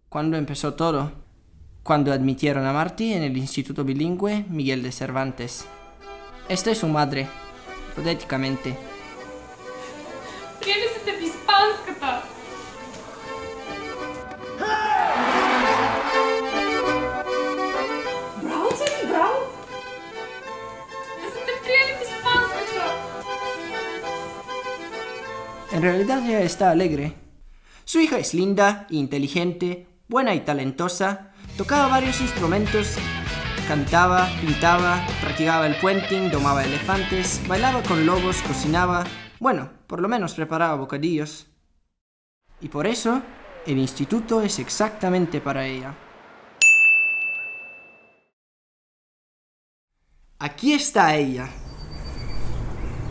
¿Cuándo empezó todo? Cuando admitieron a Marty en el Instituto Bilingüe Miguel de Cervantes. Esta es su madre, hipotéticamente. Прелестите в испанската! Браво, Цеци, браво! Не сте приели в испанската! En realidad ella está alegre. Su hija es linda, inteligente, buena y talentosa, tocaba varios instrumentos, cantaba, pintaba, practicaba el puenting, domaba elefantes, bailaba con lobos, cocinaba, bueno, por lo menos preparaba bocadillos. Y por eso, el instituto es exactamente para ella. Aquí está ella.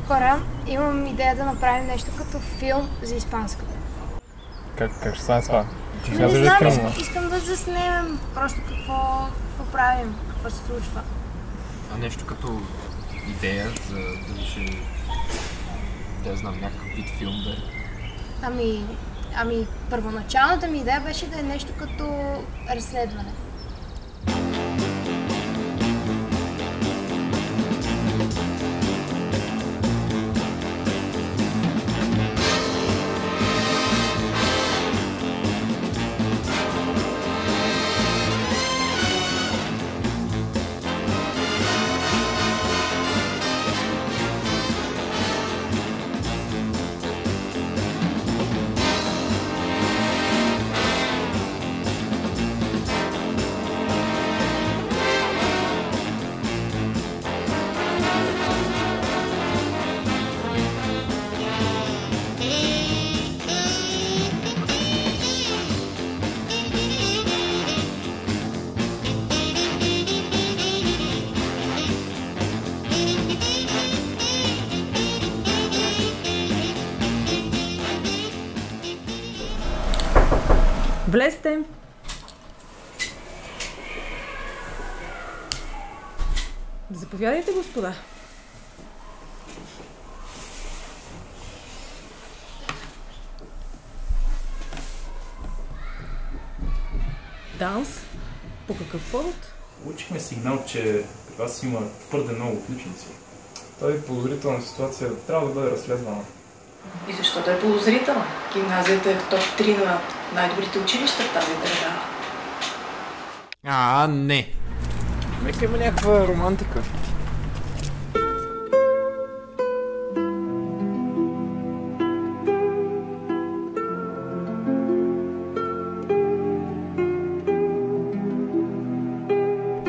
Хора, имам идея да направим нещо като филм за испанската. Как ще стане това? Ти Не казваш знам, да филма. искам да заснемем просто какво правим, какво се случва. А нещо като идея за дали ще, да знам, някакъв вид филм да е? Ами, първоначалната ми идея беше да е нещо като разследване. Влезте! Заповядайте, господа. Данс? По какъв повод? Получихме сигнал, че при вас има твърде много отличници. Тази подозрителна ситуация трябва да бъде разследвана. И защо да е подозрителна? Гимназията е в топ 3 на най-добрите училища в тази държава. Не. Нека има някаква романтика.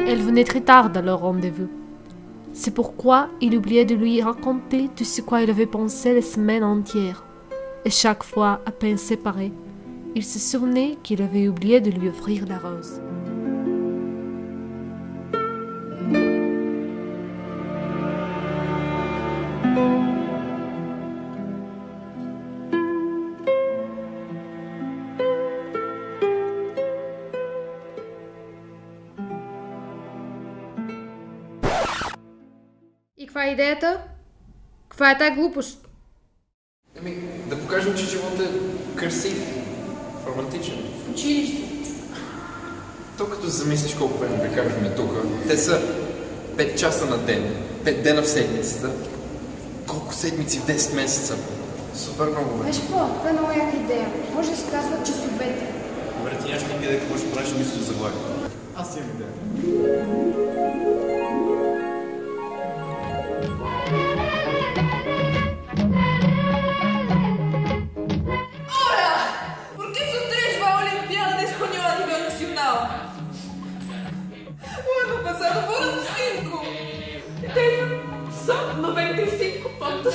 Elle venait très tard à leur rendez-vous. C'est pourquoi il oubliait de lui raconter tout ce quoi il avait pensé les semaines entières. Et chaque fois, à peine séparés, il se souvenait qu'il avait oublié de lui offrir la rose. И каква е идеята? Каква е тази глупост? Да покажем, че животът е красив, романтичен. В училище. То като замислиш колко време прекарваме тук, те са 5 часа на ден, 5 дена в седмицата. Колко седмици в 10 месеца? Супер много време. Знаеш какво? Това е много яка идея. Може да се казва часовете. Добре, ти нямаш никъде идея какво ще правиш, мислиш за заглавие. Аз имам идея. ¿Por qué son 3 va a Olimpiada Española a nivel nacional? O ano passado foram 5. Tenho só 95 pontos.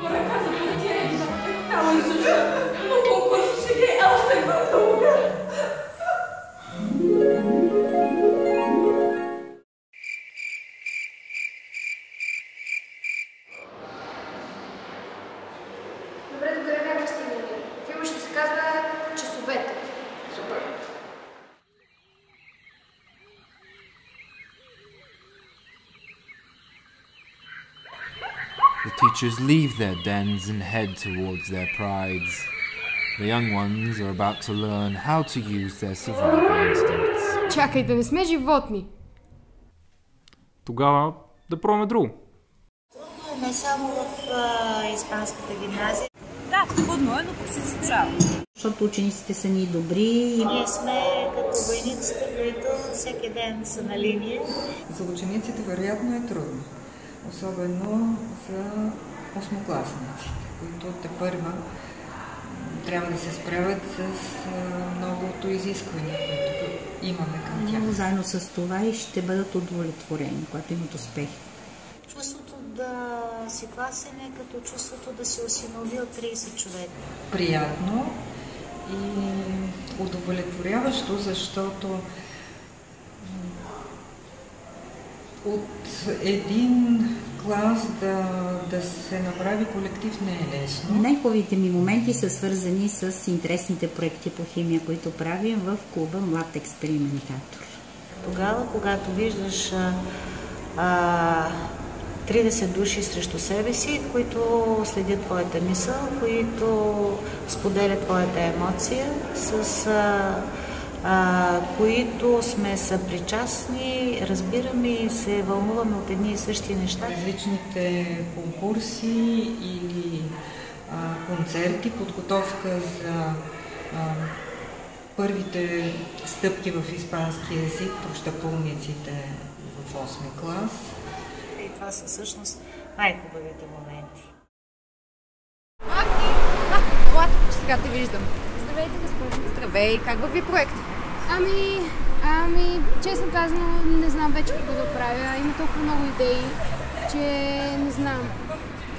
Por acaso, porque estava no concurso, cheguei ao segundo lugar. Добре, докъде бяхме стигнали? Филмът ще се казва Часовете. Супер. The teachers leave their dens and head towards their prides. The young ones are about to learn how to use their survival instincts. Чакай, да не сме животни. Тогава да пробваме друго. Не само в испанската гимназия. Да, трудно е, но пък се заслужава. Защото учениците са ни добри. Ние сме като войниците, които всеки ден са на линия. За учениците вероятно е трудно. Особено за осмокласниците, които тепърва трябва да се справят с многото изисквания, които имаме към тях. Но заедно с това и ще бъдат удовлетворени, когато имат успех. Чувството да си класен е като чувството да си осиновил 30 човека. Приятно и удовлетворяващо, защото от един клас да се направи колектив не е лесно. Най-хубавите ми моменти са свързани с интересните проекти по химия, които правим в клуба Млад експериментатор. Тогава, когато виждаш 30 души срещу себе си, които следят твоята мисъл, които споделят твоята емоция, с които сме съпричастни, разбираме и се вълнуваме от едни и същи неща. Различните конкурси или концерти, подготовка за първите стъпки в испански език, прощапълниците в 8 клас. И това са всъщност най-хубавите моменти. Златко, че сега те виждам. Здравейте, госпожо. Здравей, как върви проект? Ами, честно казано, не знам вече какво да правя. Има толкова много идеи, че не знам.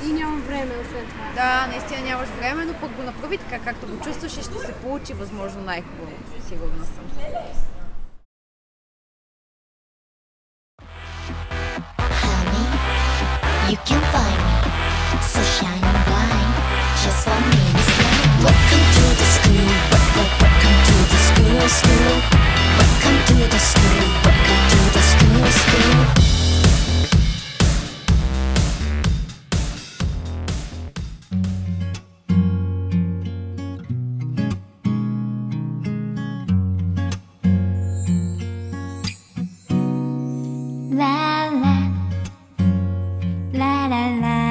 И нямам време, освен това. Да, наистина нямаш време, но пък го направи така, както го чувстваш и ще се получи възможно най-хубаво. Сигурна съм. You can find me, so shining blind, just for me this life. Welcome to the school, welcome to the school. Welcome to the school, welcome to the school. La la la la la.